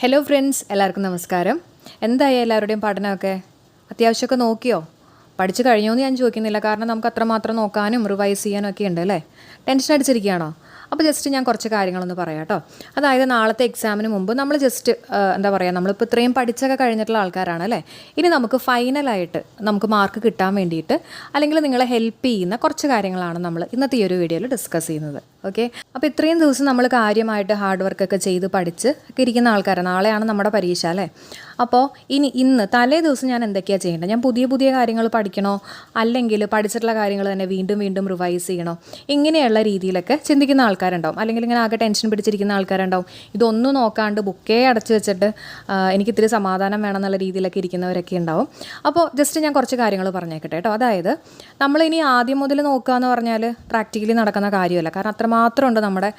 Hello friends, എല്ലാവർക്കും നമസ്കാരം. എന്തായി എല്ലാവരുടെയും പഠനമൊക്കെ? അത്യാവശ്യമൊക്കെ നോക്കിയോ? പഠിച്ചു കഴിഞ്ഞോ എന്ന് ഞാൻ ചോദിക്കുന്നില്ല, കാരണം നമുക്ക് അത്രമാത്രം നോക്കാനും റിവൈസ് ചെയ്യാനും ഒക്കെ ഉണ്ട് അല്ലേ. ടെൻഷൻ അടിച്ചിരിക്കുകയാണോ? അപ്പോൾ ജസ്റ്റ് ഞാൻ കുറച്ച് കാര്യങ്ങളൊന്ന് പറയാം കേട്ടോ. അതായത് നാളത്തെ എക്സാമിന് മുമ്പ് നമ്മൾ ജസ്റ്റ് എന്താ പറയുക, നമ്മളിപ്പോൾ ഇത്രയും പഠിച്ചൊക്കെ കഴിഞ്ഞിട്ടുള്ള ആൾക്കാരാണ് അല്ലേ. ഇനി നമുക്ക് ഫൈനലായിട്ട് നമുക്ക് മാർക്ക് കിട്ടാൻ വേണ്ടിയിട്ട് അല്ലെങ്കിൽ നിങ്ങളെ ഹെൽപ്പ് ചെയ്യുന്ന കുറച്ച് കാര്യങ്ങളാണ് നമ്മൾ ഇന്നത്തെ ഈ ഒരു വീഡിയോയിൽ ഡിസ്കസ് ചെയ്യുന്നത്. ഓക്കെ, അപ്പോൾ ഇത്രയും ദിവസം നമ്മൾ കാര്യമായിട്ട് ഹാർഡ് വർക്കൊക്കെ ചെയ്ത് പഠിച്ച് ഒക്കെ ഇരിക്കുന്ന ആൾക്കാരാണ്. നാളെയാണ് നമ്മുടെ പരീക്ഷ അല്ലേ. അപ്പോൾ ഇന്ന് തലേ ദിവസം ഞാൻ എന്തൊക്കെയാണ് ചെയ്യേണ്ടത്? ഞാൻ പുതിയ പുതിയ കാര്യങ്ങൾ പഠിക്കണോ, അല്ലെങ്കിൽ പഠിച്ചിട്ടുള്ള കാര്യങ്ങൾ തന്നെ വീണ്ടും വീണ്ടും റിവൈസ് ചെയ്യണോ? ഇങ്ങനെയുള്ള രീതിയിലൊക്കെ ചിന്തിക്കുന്ന ആൾക്കാരുണ്ടാവും, അല്ലെങ്കിൽ ഇങ്ങനെ ആകെ ടെൻഷൻ പിടിച്ചിരിക്കുന്ന ആൾക്കാരുണ്ടാവും. ഇതൊന്നും നോക്കാണ്ട് ബുക്കേ അടച്ചു വെച്ചിട്ട് എനിക്കിത്തിരി സമാധാനം വേണമെന്നുള്ള രീതിയിലൊക്കെ ഇരിക്കുന്നവരൊക്കെ ഉണ്ടാവും. അപ്പോൾ ജസ്റ്റ് ഞാൻ കുറച്ച് കാര്യങ്ങൾ പറഞ്ഞേക്കട്ടെ കേട്ടോ. അതായത് നമ്മളിനി ആദ്യം മുതൽ നോക്കുക എന്ന് പറഞ്ഞാൽ പ്രാക്ടിക്കലി നടക്കുന്ന കാര്യമല്ല, കാരണം അത്രമാത്രം ഉണ്ട് നമ്മുടെ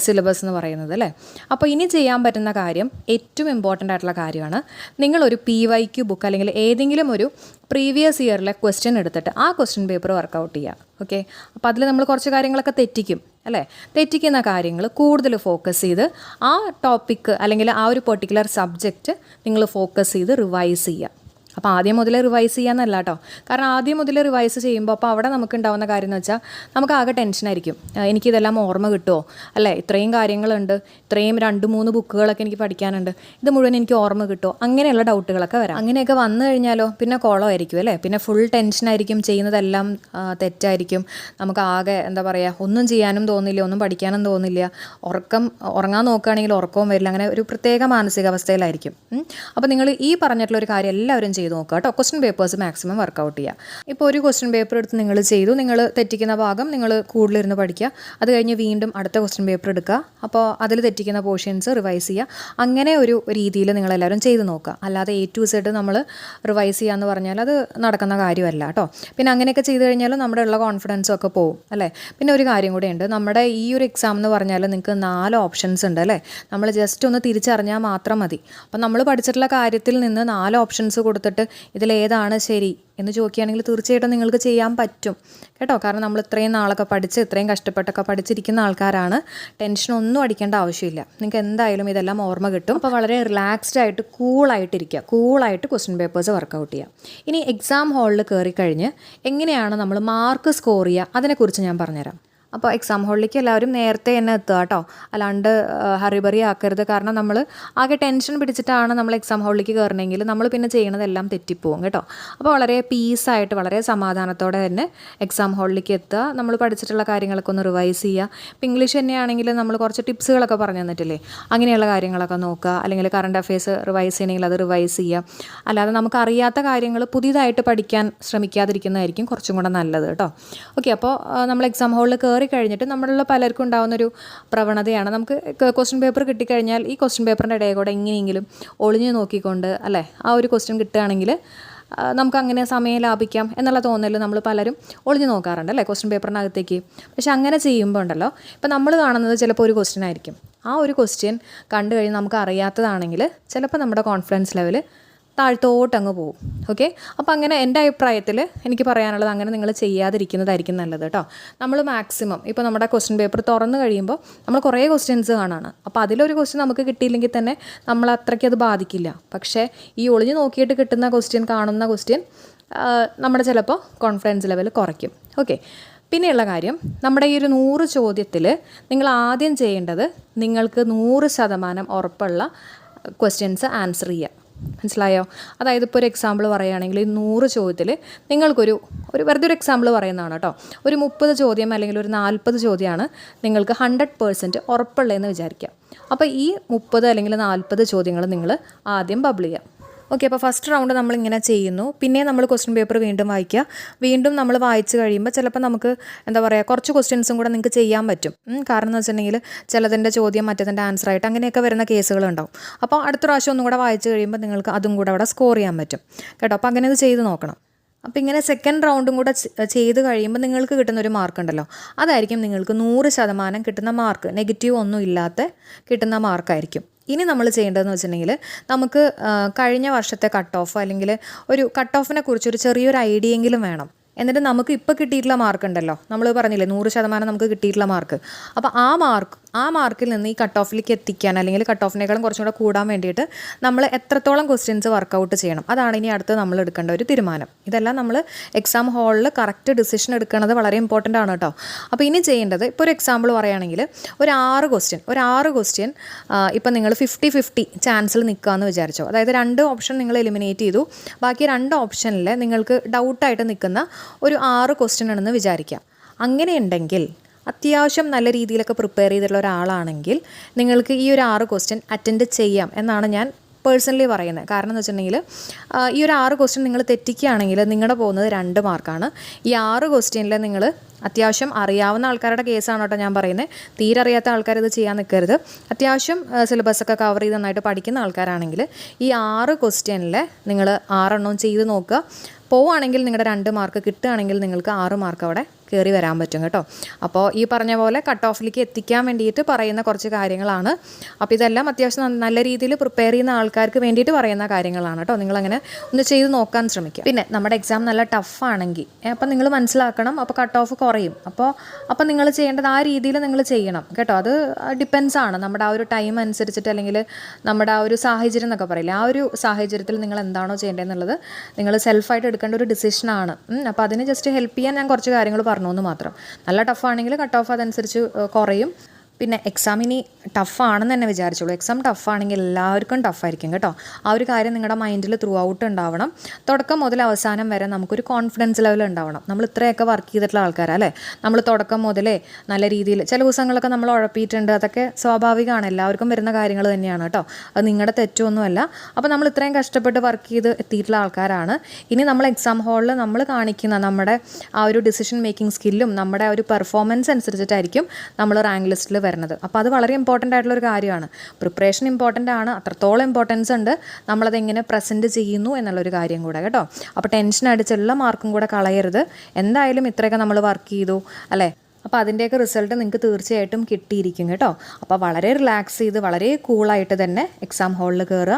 സിലബസ് എന്ന് പറയുന്നത് അല്ലേ. അപ്പോൾ ഇനി ചെയ്യാൻ പറ്റുന്ന കാര്യം, ഏറ്റവും ഇമ്പോർട്ടൻ്റ് ആയിട്ടുള്ള കാര്യമാണ്, നിങ്ങളൊരു PYQ ബുക്ക് അല്ലെങ്കിൽ ഏതെങ്കിലും ഒരു പ്രീവിയസ് ഇയറിലെ ക്വസ്റ്റ്യൻ എടുത്തിട്ട് ആ ക്വസ്റ്റ്യൻ പേപ്പർ വർക്കൗട്ട് ചെയ്യുക. ഓക്കെ, അപ്പോൾ അതിൽ നമ്മൾ കുറച്ച് കാര്യങ്ങളൊക്കെ തെറ്റിക്കും അല്ലേ. തെറ്റിക്കുന്ന കാര്യങ്ങൾ കൂടുതൽ ഫോക്കസ് ചെയ്ത് ആ ടോപ്പിക്ക് അല്ലെങ്കിൽ ആ ഒരു പെർട്ടിക്കുലർ സബ്ജക്റ്റ് നിങ്ങൾ ഫോക്കസ് ചെയ്ത് റിവൈസ് ചെയ്യുക. അപ്പോൾ ആദ്യം മുതൽ റിവൈസ് ചെയ്യാമെന്നല്ല കേട്ടോ, കാരണം ആദ്യം മുതൽ റിവൈസ് ചെയ്യുമ്പോൾ അപ്പോൾ അവിടെ നമുക്ക് ഉണ്ടാകുന്ന കാര്യം എന്ന് വെച്ചാൽ നമുക്ക് ആകെ ടെൻഷനായിരിക്കും. എനിക്കിതെല്ലാം ഓർമ്മ കിട്ടുമോ അല്ലേ, ഇത്രയും കാര്യങ്ങളുണ്ട്, ഇത്രയും 2-3 ബുക്കുകളൊക്കെ എനിക്ക് പഠിക്കാനുണ്ട്, ഇത് മുഴുവൻ എനിക്ക് ഓർമ്മ കിട്ടുമോ, അങ്ങനെയുള്ള ഡൗട്ടുകളൊക്കെ വരാം. അങ്ങനെയൊക്കെ വന്നു കഴിഞ്ഞാലോ പിന്നെ കുളമായിരിക്കും അല്ലേ. പിന്നെ ഫുൾ ടെൻഷനായിരിക്കും, ചെയ്യുന്നതെല്ലാം തെറ്റായിരിക്കും, നമുക്ക് ആകെ എന്താ പറയുക, ഒന്നും ചെയ്യാനും തോന്നില്ല, ഒന്നും പഠിക്കാനും തോന്നില്ല, ഉറങ്ങാൻ നോക്കുകയാണെങ്കിൽ ഉറക്കവും വരില്ല, അങ്ങനെ ഒരു പ്രത്യേക മാനസികാവസ്ഥയിലായിരിക്കും. അപ്പോൾ നിങ്ങൾ ഈ പറഞ്ഞിട്ടുള്ള ഒരു കാര്യം എല്ലാവരും ചെയ്ത് നോക്കുക കേട്ടോ. ക്വസ്റ്റ്യൻ പേപ്പേഴ്സ് മാക്സിമം വർക്കൗട്ട് ചെയ്യുക. ഇപ്പോൾ ഒരു ക്വസ്റ്റ്യൻ പേപ്പർ എടുത്ത് നിങ്ങൾ ചെയ്തു, നിങ്ങൾ തെറ്റിക്കുന്ന ഭാഗം നിങ്ങൾ കൂടുതലിരുന്ന് പഠിക്കുക. അത് കഴിഞ്ഞ് വീണ്ടും അടുത്ത ക്വസ്റ്റ്യൻ പേപ്പർ എടുക്കുക, അപ്പോൾ അതിൽ തെറ്റിക്കുന്ന പോർഷൻസ് റിവൈസ് ചെയ്യുക. അങ്ങനെ ഒരു രീതിയിൽ നിങ്ങളെല്ലാവരും ചെയ്ത് നോക്കുക. അല്ലാതെ A to Z നമ്മൾ റിവൈസ് ചെയ്യുക എന്ന് പറഞ്ഞാൽ അത് നടക്കുന്ന കാര്യമല്ല കേട്ടോ. പിന്നെ അങ്ങനെയൊക്കെ ചെയ്ത് കഴിഞ്ഞാൽ നമ്മുടെ ഉള്ള കോൺഫിഡൻസും ഒക്കെ പോകും അല്ലേ. പിന്നെ ഒരു കാര്യം കൂടെ ഉണ്ട്, നമ്മുടെ ഈ ഒരു എക്സാം എന്ന് പറഞ്ഞാൽ നിങ്ങൾക്ക് 4 ഓപ്ഷൻസ് ഉണ്ട് അല്ലേ. നമ്മൾ ജസ്റ്റ് ഒന്ന് തിരിച്ചറിഞ്ഞാൽ മാത്രം മതി. അപ്പം നമ്മൾ പഠിച്ചിട്ടുള്ള കാര്യത്തിൽ നിന്ന് 4 ഓപ്ഷൻസ് കൊടുത്തിട്ട് ഇതിലേതാണ് ശരി എന്ന് ചോദിക്കുകയാണെങ്കിൽ തീർച്ചയായിട്ടും നിങ്ങൾക്ക് ചെയ്യാൻ പറ്റും കേട്ടോ. കാരണം നമ്മൾ ഇത്രയും നാളൊക്കെ പഠിച്ച് ഇത്രയും കഷ്ടപ്പെട്ടൊക്കെ പഠിച്ചിരിക്കുന്ന ആൾക്കാരാണ്. ടെൻഷനൊന്നും അടിക്കേണ്ട ആവശ്യമില്ല, നിങ്ങൾക്ക് എന്തായാലും ഇതെല്ലാം ഓർമ്മ കിട്ടും. അപ്പോൾ വളരെ റിലാക്സ്ഡ് ആയിട്ട് കൂളായിട്ടിരിക്കുക, കൂളായിട്ട് ക്വസ്റ്റ്യൻ പേപ്പേഴ്സ് വർക്കൗട്ട് ചെയ്യുക. ഇനി എക്സാം ഹാളിൽ കയറി കഴിഞ്ഞ് എങ്ങനെയാണ് നമ്മൾ മാർക്ക് സ്കോർ ചെയ്യുക അതിനെക്കുറിച്ച് ഞാൻ പറഞ്ഞുതരാം. അപ്പോൾ എക്സാം ഹാളിലേക്ക് എല്ലാവരും നേരത്തെ തന്നെ എത്തുക കേട്ടോ, അല്ലാണ്ട് ഹറിബറി ആക്കരുത്. കാരണം നമ്മൾ ആകെ ടെൻഷൻ പിടിച്ചിട്ടാണ് നമ്മൾ എക്സാം ഹാളിലേക്ക് കയറണമെങ്കിൽ നമ്മൾ പിന്നെ ചെയ്യണതെല്ലാം തെറ്റിപ്പോവും കേട്ടോ. അപ്പോൾ വളരെ പീസായിട്ട് വളരെ സമാധാനത്തോടെ തന്നെ എക്സാം ഹാളിലേക്ക് എത്തുക. നമ്മൾ പഠിച്ചിട്ടുള്ള കാര്യങ്ങളൊക്കെ ഒന്ന് റിവൈസ് ചെയ്യുക. ഇപ്പോൾ ഇംഗ്ലീഷ് തന്നെയാണെങ്കിൽ നമ്മൾ കുറച്ച് ടിപ്സുകളൊക്കെ പറഞ്ഞു തന്നിട്ടില്ലേ, അങ്ങനെയുള്ള കാര്യങ്ങളൊക്കെ നോക്കുക. അല്ലെങ്കിൽ കറണ്ട് അഫയേഴ്സ് റിവൈസ് ചെയ്യണമെങ്കിൽ അത് റിവൈസ് ചെയ്യുക. അല്ലാതെ നമുക്കറിയാത്ത കാര്യങ്ങൾ പുതിയതായിട്ട് പഠിക്കാൻ ശ്രമിക്കാതിരിക്കുന്നതായിരിക്കും കുറച്ചും കൂടെ നല്ലത് കേട്ടോ. ഓക്കെ, അപ്പോൾ നമ്മൾ എക്സാം ഹാളിൽ കഴിഞ്ഞിട്ട് നമ്മളുള്ള പലർക്കും ഉണ്ടാകുന്നൊരു പ്രവണതയാണ്, നമുക്ക് ക്വസ്റ്റ്യൻ പേപ്പർ കിട്ടിക്കഴിഞ്ഞാൽ ഈ ക്വസ്റ്റ്യൻ പേപ്പറിൻ്റെ ഇടയിൽ കൂടെ എങ്ങനെയെങ്കിലും ഒളിഞ്ഞു നോക്കിക്കൊണ്ട് അല്ലേ ആ ഒരു ക്വസ്റ്റ്യൻ കിട്ടുകയാണെങ്കിൽ നമുക്കങ്ങനെ സമയം ലാഭിക്കാം എന്നുള്ള തോന്നൽ നമ്മൾ പലരും ഒളിഞ്ഞു നോക്കാറുണ്ട് അല്ലേ ക്വസ്റ്റ്യൻ പേപ്പറിനകത്തേക്ക്. പക്ഷെ അങ്ങനെ ചെയ്യുമ്പോൾ ഉണ്ടല്ലോ, ഇപ്പം നമ്മൾ കാണുന്നത് ചിലപ്പോൾ ഒരു ക്വസ്റ്റ്യൻ ആയിരിക്കും. ആ ഒരു ക്വസ്റ്റ്യൻ കണ്ടു കഴിഞ്ഞ് നമുക്ക് അറിയാത്തതാണെങ്കിൽ ചിലപ്പോൾ നമ്മുടെ കോൺഫിഡൻസ് ലെവൽ താഴ്ത്തോട്ടങ്ങ് പോകും. ഓക്കെ, അപ്പോൾ അങ്ങനെ എൻ്റെ അഭിപ്രായത്തിൽ എനിക്ക് പറയാനുള്ളത് അങ്ങനെ നിങ്ങൾ ചെയ്യാതിരിക്കുന്നതായിരിക്കും നല്ലത് കേട്ടോ. നമ്മൾ മാക്സിമം ഇപ്പോൾ നമ്മുടെ ക്വസ്റ്റ്യൻ പേപ്പർ തുറന്നു കഴിയുമ്പോൾ നമ്മൾ കുറേ ക്വസ്റ്റ്യൻസ് കാണാണ്. അപ്പോൾ അതിലൊരു ക്വസ്റ്റ്യൻ നമുക്ക് കിട്ടിയില്ലെങ്കിൽ തന്നെ നമ്മൾ അത്രയ്ക്ക് അത് ബാധിക്കില്ല. പക്ഷേ ഈ ഒളിഞ്ഞു നോക്കിയിട്ട് കിട്ടുന്ന ക്വസ്റ്റ്യൻ, കാണുന്ന ക്വസ്റ്റ്യൻ നമ്മുടെ ചിലപ്പോൾ കോൺഫിഡൻസ് ലെവൽ കുറയ്ക്കും. ഓക്കെ, പിന്നെയുള്ള കാര്യം, നമ്മുടെ ഈ ഒരു 100 ചോദ്യത്തിൽ നിങ്ങൾ ആദ്യം ചെയ്യേണ്ടത് നിങ്ങൾക്ക് 100% ഉറപ്പുള്ള ക്വസ്റ്റ്യൻസ് ആൻസർ ചെയ്യുക. മനസ്സിലായോ? അതായത് ഇപ്പോൾ ഒരു എക്സാമ്പിൾ പറയുകയാണെങ്കിൽ ഈ 100 ചോദ്യത്തിൽ നിങ്ങൾക്കൊരു വെറുതെ ഒരു എക്സാമ്പിൾ പറയുന്നതാണ് കേട്ടോ. ഒരു 30 ചോദ്യം അല്ലെങ്കിൽ ഒരു 40 ചോദ്യമാണ് നിങ്ങൾക്ക് 100% ഉറപ്പുള്ളതെന്ന് വിചാരിക്കുക. അപ്പോൾ ഈ 30 അല്ലെങ്കിൽ 40 ചോദ്യങ്ങൾ നിങ്ങൾ ആദ്യം ബബിൾ ചെയ്യുക. ഓക്കെ, അപ്പോൾ ഫസ്റ്റ് റൗണ്ട് നമ്മളിങ്ങനെ ചെയ്യുന്നു. പിന്നെ നമ്മൾ ക്വസ്റ്റ്യൻ പേപ്പർ വീണ്ടും വായിക്കുക. വീണ്ടും നമ്മൾ വായിച്ച് കഴിയുമ്പോൾ ചിലപ്പോൾ നമുക്ക് എന്താ പറയുക, കുറച്ച് ക്വസ്റ്റ്യൻസും കൂടെ നിങ്ങൾക്ക് ചെയ്യാൻ പറ്റും. കാരണം എന്ന് വെച്ചിട്ടുണ്ടെങ്കിൽ ചിലതിൻ്റെ ചോദ്യം മറ്റേതിൻ്റെ ആൻസർ ആയിട്ട് അങ്ങനെയൊക്കെ വരുന്ന കേസുകളുണ്ടാവും. അപ്പോൾ അടുത്ത പ്രാവശ്യം ഒന്നും കൂടെ വായിച്ച് കഴിയുമ്പോൾ നിങ്ങൾക്ക് അതും കൂടെ അവിടെ സ്കോർ ചെയ്യാൻ പറ്റും കേട്ടോ. അപ്പോൾ അങ്ങനെ ഇത് ചെയ്ത് നോക്കണം. അപ്പോൾ ഇങ്ങനെ സെക്കൻഡ് റൗണ്ടും കൂടെ ചെയ്ത് കഴിയുമ്പോൾ നിങ്ങൾക്ക് കിട്ടുന്നൊരു മാർക്ക് ഉണ്ടല്ലോ, അതായിരിക്കും നിങ്ങൾക്ക് 100% കിട്ടുന്ന മാർക്ക്. നെഗറ്റീവ് ഒന്നും ഇല്ലാത്ത കിട്ടുന്ന മാർക്കായിരിക്കും. ഇനി നമ്മൾ ചെയ്യേണ്ടതെന്ന് വെച്ചിട്ടുണ്ടെങ്കിൽ നമുക്ക് കഴിഞ്ഞ വർഷത്തെ കട്ട് ഓഫ് അല്ലെങ്കിൽ ഒരു കട്ട് ഓഫിനെ കുറിച്ചൊരു ചെറിയൊരു ഐഡിയയെങ്കിലും വേണം. എന്നിട്ട് നമുക്ക് ഇപ്പോൾ കിട്ടിയിട്ടുള്ള മാർക്ക് ഉണ്ടല്ലോ, നമ്മൾ പറഞ്ഞില്ലേ 100% നമുക്ക് കിട്ടിയിട്ടുള്ള മാർക്ക്. അപ്പോൾ ആ മാർക്ക് ആ മാർക്കിൽ നിന്ന് ഈ കട്ട് ഓഫിലേക്ക് എത്തിക്കാൻ അല്ലെങ്കിൽ കട്ട് ഓഫിനേക്കാളും കുറച്ചും കൂടെ കൂടാൻ വേണ്ടിയിട്ട് നമ്മൾ എത്രത്തോളം ക്വസ്റ്റ്യൻസ് വർക്കൗട്ട് ചെയ്യണം, അതാണ് ഇനി അടുത്ത് നമ്മൾ എടുക്കേണ്ട ഒരു തീരുമാനം. ഇതെല്ലാം നമ്മൾ എക്സാം ഹാളിൽ കറക്റ്റ് ഡിസിഷൻ എടുക്കുന്നത് വളരെ ഇമ്പോർട്ടൻ്റ് ആണ് കേട്ടോ. അപ്പോൾ ഇനി ചെയ്യേണ്ടത്, ഇപ്പോൾ ഒരു എക്സാമ്പിൾ പറയുകയാണെങ്കിൽ ഒരു 6 ക്വസ്റ്റ്യൻ ഇപ്പം നിങ്ങൾ 50-50 ചാൻസിൽ നിൽക്കുകയെന്ന് വിചാരിച്ചോ. അതായത് 2 ഓപ്ഷൻ നിങ്ങൾ എലിമിനേറ്റ് ചെയ്തു, ബാക്കി 2 ഓപ്ഷനിൽ നിങ്ങൾക്ക് ഡൗട്ടായിട്ട് നിൽക്കുന്ന ഒരു 6 ക്വസ്റ്റ്യൻ ആണെന്ന് വിചാരിക്കാം. അങ്ങനെയുണ്ടെങ്കിൽ അത്യാവശ്യം നല്ല രീതിയിലൊക്കെ പ്രിപ്പയർ ചെയ്തിട്ടുള്ള ഒരാളാണെങ്കിൽ നിങ്ങൾക്ക് ഈ ഒരു 6 ക്വസ്റ്റ്യൻ അറ്റൻഡ് ചെയ്യാം എന്നാണ് ഞാൻ പേഴ്സണലി പറയുന്നത്. കാരണം എന്ന് വെച്ചിട്ടുണ്ടെങ്കിൽ ഈ ഒരു 6 ക്വസ്റ്റ്യൻ നിങ്ങൾ തെറ്റിക്കുകയാണെങ്കിൽ നിങ്ങളുടെ പോകുന്നത് 2 മാർക്കാണ്. ഈ 6 ക്വസ്റ്റ്യനിൽ നിങ്ങൾ അത്യാവശ്യം അറിയാവുന്ന ആൾക്കാരുടെ കേസാണ് കേട്ടോ ഞാൻ പറയുന്നത്. തീരെ അറിയാത്ത ആൾക്കാർ ഇത് ചെയ്യാൻ നിൽക്കരുത്. അത്യാവശ്യം സിലബസൊക്കെ കവർ ചെയ്ത് നന്നായിട്ട് പഠിക്കുന്ന ആൾക്കാരാണെങ്കിൽ ഈ 6 ക്വസ്റ്റ്യനിൽ നിങ്ങൾ 6 എണ്ണവും ചെയ്ത് നോക്കുക. പോവുകയാണെങ്കിൽ നിങ്ങളുടെ 2 മാർക്ക്, കിട്ടുകയാണെങ്കിൽ നിങ്ങൾക്ക് 6 മാർക്ക് അവിടെ കയറി വരാൻ പറ്റും കേട്ടോ. അപ്പോൾ ഈ പറഞ്ഞ പോലെ കട്ട് ഓഫിലേക്ക് എത്തിക്കാൻ വേണ്ടിയിട്ട് പറയുന്ന കുറച്ച് കാര്യങ്ങളാണ്. അപ്പോൾ ഇതെല്ലാം അത്യാവശ്യം നല്ല രീതിയിൽ പ്രിപ്പയർ ചെയ്യുന്ന ആൾക്കാർക്ക് വേണ്ടിയിട്ട് പറയുന്ന കാര്യങ്ങളാണ് കേട്ടോ. നിങ്ങളങ്ങനെ ഒന്ന് ചെയ്ത് നോക്കാൻ ശ്രമിക്കുക. പിന്നെ നമ്മുടെ എക്സാം നല്ല ടഫാണെങ്കിൽ അപ്പം നിങ്ങൾ മനസ്സിലാക്കണം, അപ്പോൾ കട്ട് ഓഫ് കുറയും. അപ്പോൾ നിങ്ങൾ ചെയ്യേണ്ടത് ആ രീതിയിൽ നിങ്ങൾ ചെയ്യണം കേട്ടോ. അത് ഡിപ്പെൻസ് ആണ് നമ്മുടെ ആ ഒരു ടൈം അനുസരിച്ചിട്ട്, അല്ലെങ്കിൽ നമ്മുടെ ആ ഒരു സാഹചര്യം എന്നൊക്കെ പറയില്ല, ആ ഒരു സാഹചര്യത്തിൽ നിങ്ങൾ എന്താണോ ചെയ്യേണ്ടതെന്നുള്ളത് നിങ്ങൾ സെൽഫായിട്ട് എടുക്കേണ്ട ഒരു ഡിസിഷനാണ്. അപ്പോൾ അതിന് ജസ്റ്റ് ഹെൽപ്പ് ചെയ്യാൻ ഞാൻ കുറച്ച് കാര്യങ്ങൾ പറഞ്ഞു എന്ന് മാത്രം. നല്ല ടഫാണെങ്കിൽ കട്ട് ഓഫ് അതനുസരിച്ച് കുറയും. പിന്നെ എക്സാം ഇനി ടഫാണെന്ന് തന്നെ വിചാരിച്ചോളൂ. എക്സാം ടഫാണെങ്കിൽ എല്ലാവർക്കും ടഫായിരിക്കും കേട്ടോ. ആ ഒരു കാര്യം നിങ്ങളുടെ മൈൻഡിൽ ത്രൂ ഔട്ട് ഉണ്ടാവണം. തുടക്കം മുതൽ അവസാനം വരെ നമുക്കൊരു കോൺഫിഡൻസ് ലെവൽ ഉണ്ടാവണം. നമ്മൾ ഇത്രയൊക്കെ വർക്ക് ചെയ്തിട്ടുള്ള ആൾക്കാരല്ലേ, നമ്മൾ തുടക്കം മുതലേ നല്ല രീതിയിൽ ചില ദിവസങ്ങളൊക്കെ നമ്മൾ ഉഴപ്പിയിട്ടുണ്ട്. അതൊക്കെ സ്വാഭാവികമാണ്, എല്ലാവർക്കും വരുന്ന കാര്യങ്ങൾ തന്നെയാണ് കേട്ടോ. അത് നിങ്ങളുടെ തെറ്റൊന്നുമല്ല. അപ്പോൾ നമ്മൾ ഇത്രയും കഷ്ടപ്പെട്ട് വർക്ക് ചെയ്ത് എത്തിയിട്ടുള്ള ആൾക്കാരാണ്. ഇനി നമ്മൾ എക്സാം ഹാളിൽ നമ്മൾ കാണിക്കുന്ന നമ്മുടെ ആ ഒരു ഡിസിഷൻ മേക്കിംഗ് സ്കില്ലും നമ്മുടെ ആ ഒരു പെർഫോമൻസ് അനുസരിച്ചിട്ടായിരിക്കും നമ്മൾ റാങ്ക് ലിസ്റ്റിൽ വരുന്നത്. അപ്പോൾ അത് വളരെ ഇമ്പോർട്ടൻ്റ് ആയിട്ടുള്ളൊരു കാര്യമാണ്. പ്രിപ്പറേഷൻ ഇമ്പോർട്ടൻ്റ് ആണ്, അത്രത്തോളം ഇമ്പോർട്ടൻസ് ഉണ്ട് നമ്മളതെങ്ങനെ പ്രസൻറ്റ് ചെയ്യുന്നു എന്നുള്ളൊരു കാര്യം കൂടെ കേട്ടോ. അപ്പോൾ ടെൻഷൻ അടിച്ചുള്ള മാർക്കും കൂടെ കളയരുത്. എന്തായാലും ഇത്രയൊക്കെ നമ്മൾ വർക്ക് ചെയ്തു അല്ലേ, അപ്പോൾ അതിൻ്റെയൊക്കെ റിസൾട്ട് നിങ്ങൾക്ക് തീർച്ചയായിട്ടും കിട്ടിയിരിക്കും കേട്ടോ. അപ്പോൾ വളരെ റിലാക്സ് ചെയ്ത് വളരെ കൂളായിട്ട് തന്നെ എക്സാം ഹാളിൽ കയറുക.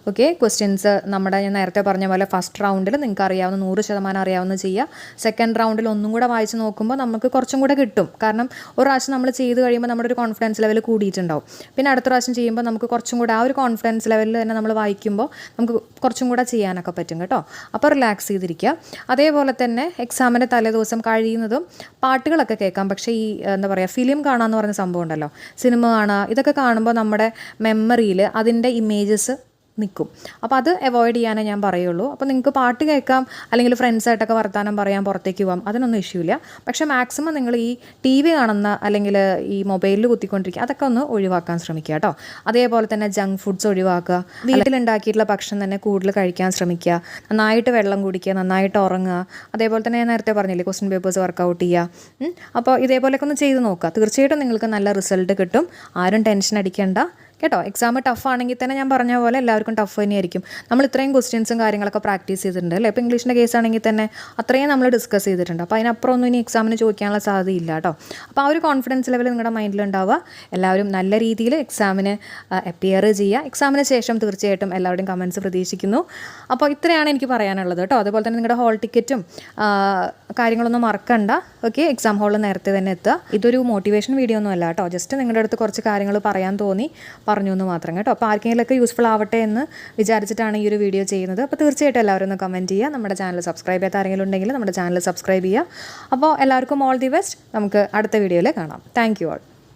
ഓക്കെ, ക്വസ്റ്റ്യൻസ് നമ്മുടെ ഞാൻ നേരത്തെ പറഞ്ഞ പോലെ ഫസ്റ്റ് റൗണ്ടിൽ നിങ്ങൾക്ക് അറിയാവുന്ന 100% അറിയാവുന്ന ചെയ്യുക. സെക്കൻഡ് റൗണ്ടിൽ ഒന്നും കൂടെ വായിച്ച് നോക്കുമ്പോൾ നമുക്ക് കുറച്ചും കൂടെ കിട്ടും. കാരണം ഒരു പ്രാവശ്യം നമ്മൾ ചെയ്ത് കഴിയുമ്പോൾ നമ്മുടെ ഒരു കോൺഫിഡൻസ് ലെവൽ കൂടിയിട്ടുണ്ടാവും. പിന്നെ അടുത്ത പ്രാവശ്യം ചെയ്യുമ്പോൾ നമുക്ക് കുറച്ചും കൂടെ ആ ഒരു കോൺഫിഡൻസ് ലെവലിൽ തന്നെ നമ്മൾ വായിക്കുമ്പോൾ നമുക്ക് കുറച്ചും കൂടെ ചെയ്യാനൊക്കെ പറ്റും കേട്ടോ. അപ്പോൾ റിലാക്സ് ചെയ്തിരിക്കുക. അതേപോലെ തന്നെ എക്സാമിൻ്റെ തലേദിവസം കഴിയുന്നതും പാട്ടുകളൊക്കെ കേൾക്കാം. പക്ഷേ ഈ എന്താ പറയുക, ഫിലിം കാണാമെന്ന് പറഞ്ഞ സംഭവം ഉണ്ടല്ലോ, സിനിമ കാണുക, ഇതൊക്കെ കാണുമ്പോൾ നമ്മുടെ മെമ്മറിയിൽ അതിൻ്റെ ഇമേജസ് നിൽക്കും. അപ്പോൾ അത് അവോയ്ഡ് ചെയ്യാനേ ഞാൻ പറയുള്ളൂ. അപ്പോൾ നിങ്ങൾക്ക് പാട്ട് കേൾക്കാം, അല്ലെങ്കിൽ ഫ്രണ്ട്സായിട്ടൊക്കെ വർത്താനം പറയാൻ പുറത്തേക്ക് പോകാം, അതിനൊന്നും ഇഷ്യൂ ഇല്ല. പക്ഷേ മാക്സിമം നിങ്ങൾ ഈ TV കാണുന്ന അല്ലെങ്കിൽ ഈ മൊബൈലിൽ കുത്തിക്കൊണ്ടിരിക്കുക, അതൊക്കെ ഒന്ന് ഒഴിവാക്കാൻ ശ്രമിക്കുക കേട്ടോ. അതേപോലെ തന്നെ ജങ്ക് ഫുഡ്സ് ഒഴിവാക്കുക. വീട്ടിലുണ്ടാക്കിയിട്ടുള്ള ഭക്ഷണം തന്നെ കൂടുതൽ കഴിക്കാൻ ശ്രമിക്കുക. നന്നായിട്ട് വെള്ളം കുടിക്കുക, നന്നായിട്ട് ഉറങ്ങുക. അതേപോലെ തന്നെ ഞാൻ നേരത്തെ പറഞ്ഞില്ലേ, ക്വസ്റ്റ്യൻ പേപ്പേഴ്സ് വർക്കൗട്ട് ചെയ്യുക. അപ്പോൾ ഇതേപോലെയൊക്കെ ഒന്ന് ചെയ്ത് നോക്കുക. തീർച്ചയായിട്ടും നിങ്ങൾക്ക് നല്ല റിസൾട്ട് കിട്ടും. ആരും ടെൻഷൻ അടിക്കേണ്ട കേട്ടോ. എക്സാം ടഫ് ആണെങ്കിൽ തന്നെ ഞാൻ പറഞ്ഞ പോലെ എല്ലാവർക്കും ടഫ് തന്നെയായിരിക്കും. നമ്മൾ ഇത്രയും ക്വസ്റ്റ്യൻസും കാര്യങ്ങളൊക്കെ പ്രാക്ടീസ് ചെയ്തിട്ടുണ്ട് അല്ലേ. ഇപ്പോൾ ഇംഗ്ലീഷിൻ്റെ കേസ് ആണെങ്കിൽ തന്നെ അത്രയും നമ്മൾ ഡിസ്കസ് ചെയ്തിട്ടുണ്ട്. അപ്പോൾ അതിനപ്പുറം ഒന്നും ഇനി എക്സാമിന് ചോദിക്കാനുള്ള സാധ്യതയില്ല കേട്ടോ. അപ്പോൾ ആ ഒരു കോൺഫിഡൻസ് ലെവൽ നിങ്ങളുടെ മൈൻഡിലുണ്ടാവുക. എല്ലാവരും നല്ല രീതിയിൽ എക്സാമിന് അപ്പിയർ ചെയ്യുക. എക്സാമിന് ശേഷം തീർച്ചയായിട്ടും എല്ലാവരുടെയും കമൻറ്റ്സ് പ്രതീക്ഷിക്കുന്നു. അപ്പോൾ ഇത്രയാണ് എനിക്ക് പറയാനുള്ളത് കേട്ടോ. അതുപോലെ തന്നെ നിങ്ങളുടെ ഹോൾ ടിക്കറ്റും കാര്യങ്ങളൊന്നും മറക്കണ്ട. ഓക്കെ, എക്സാം ഹാളിൽ നേരത്തെ തന്നെ എത്തുക. ഇതൊരു മോട്ടിവേഷൻ വീഡിയോ ഒന്നും അല്ല കേട്ടോ. ജസ്റ്റ് നിങ്ങളുടെ അടുത്ത് കുറച്ച് കാര്യങ്ങൾ പറയാൻ തോന്നി പറഞ്ഞു എന്ന് മാത്രം കേട്ടോ. അപ്പോൾ ആർക്കെങ്കിലുമൊക്കെ യൂസ്ഫുൾ ആവട്ടെ എന്ന് വിചാരിച്ചിട്ടാണ് ഈ ഒരു വീഡിയോ ചെയ്യുന്നത്. അപ്പോൾ തീർച്ചയായിട്ടും എല്ലാവരും ഒന്ന് കമൻറ്റ് ചെയ്യുക. നമ്മുടെ ചാനൽ സബ്സ്ക്രൈബ് ചെയ്യാത്ത ആരെങ്കിലും ഉണ്ടെങ്കിൽ നമ്മുടെ ചാനൽ സബ്സ്ക്രൈബ് ചെയ്യുക. അപ്പോൾ എല്ലാവർക്കും ഓൾ ദി ബെസ്റ്റ്. നമുക്ക് അടുത്ത വീഡിയോയിൽ കാണാം. Thank you all.